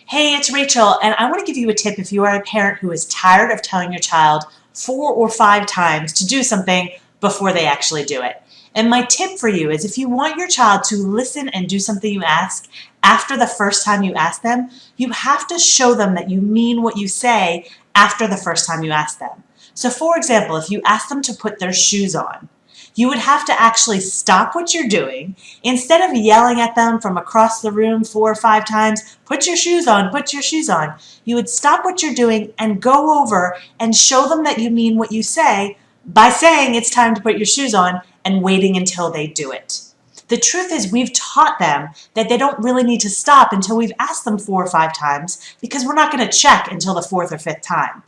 Hey, it's Rachel, and I want to give you a tip if you are a parent who is tired of telling your child 4 or 5 times to do something before they actually do it. And my tip for you is if you want your child to listen and do something you ask after the first time you ask them, you have to show them that you mean what you say after the first time you ask them. So for example, if you ask them to put their shoes on, you would have to actually stop what you're doing. Instead of yelling at them from across the room 4 or 5 times, put your shoes on, put your shoes on. You would stop what you're doing and go over and show them that you mean what you say by saying it's time to put your shoes on and waiting until they do it. The truth is we've taught them that they don't really need to stop until we've asked them 4 or 5 times because we're not going to check until the 4th or 5th time.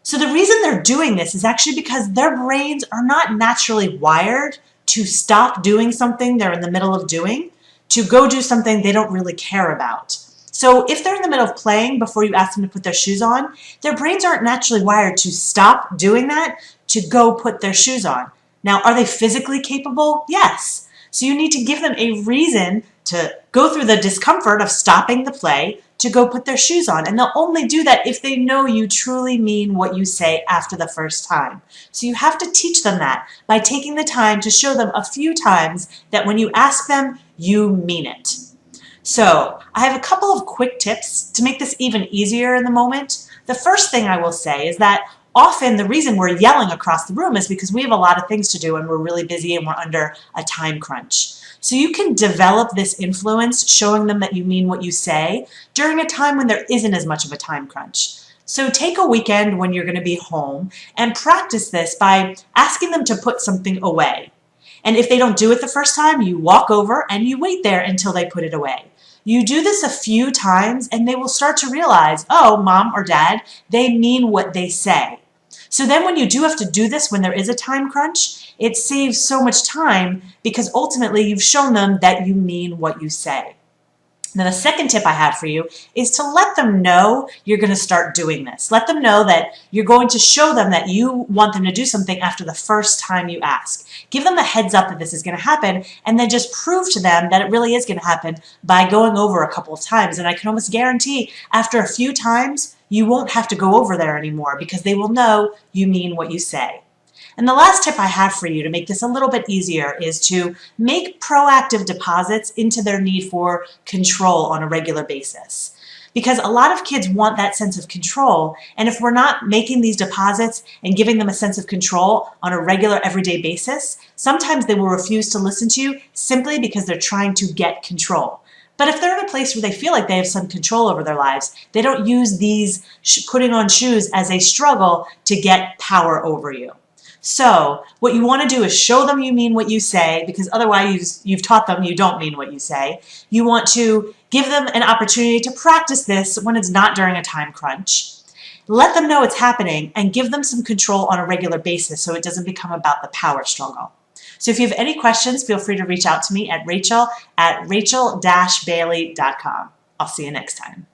So the reason they're doing this is actually because their brains are not naturally wired to stop doing something they're in the middle of doing to go do something they don't really care about. So if they're in the middle of playing before you ask them to put their shoes on, their brains aren't naturally wired to stop doing that to go put their shoes on. Now, are they physically capable? Yes. So you need to give them a reason to go through the discomfort of stopping the play to go put their shoes on. And they'll only do that if they know you truly mean what you say after the first time. So you have to teach them that by taking the time to show them a few times that when you ask them, you mean it. So I have a couple of quick tips to make this even easier in the moment. The first thing I will say is that often the reason we're yelling across the room is because we have a lot of things to do and we're really busy and we're under a time crunch. So you can develop this influence showing them that you mean what you say during a time when there isn't as much of a time crunch. So take a weekend when you're going to be home and practice this by asking them to put something away. And if they don't do it the first time, you walk over and you wait there until they put it away. You do this a few times and they will start to realize, oh, mom or dad, they mean what they say. So then when you do have to do this when there is a time crunch, it saves so much time because ultimately you've shown them that you mean what you say. Now the second tip I have for you is to let them know you're going to start doing this. Let them know that you're going to show them that you want them to do something after the first time you ask. Give them a heads up that this is going to happen and then just prove to them that it really is going to happen by going over a couple of times. And I can almost guarantee after a few times, you won't have to go over there anymore because they will know you mean what you say. And the last tip I have for you to make this a little bit easier is to make proactive deposits into their need for control on a regular basis. Because a lot of kids want that sense of control, and if we're not making these deposits and giving them a sense of control on a regular everyday basis, sometimes they will refuse to listen to you simply because they're trying to get control. But if they're in a place where they feel like they have some control over their lives, they don't use these putting on shoes as a struggle to get power over you. So what you want to do is show them you mean what you say, because otherwise you've taught them you don't mean what you say. You want to give them an opportunity to practice this when it's not during a time crunch. Let them know it's happening and give them some control on a regular basis so it doesn't become about the power struggle. So if you have any questions, feel free to reach out to me at rachel@rachel-bailey.com. I'll see you next time.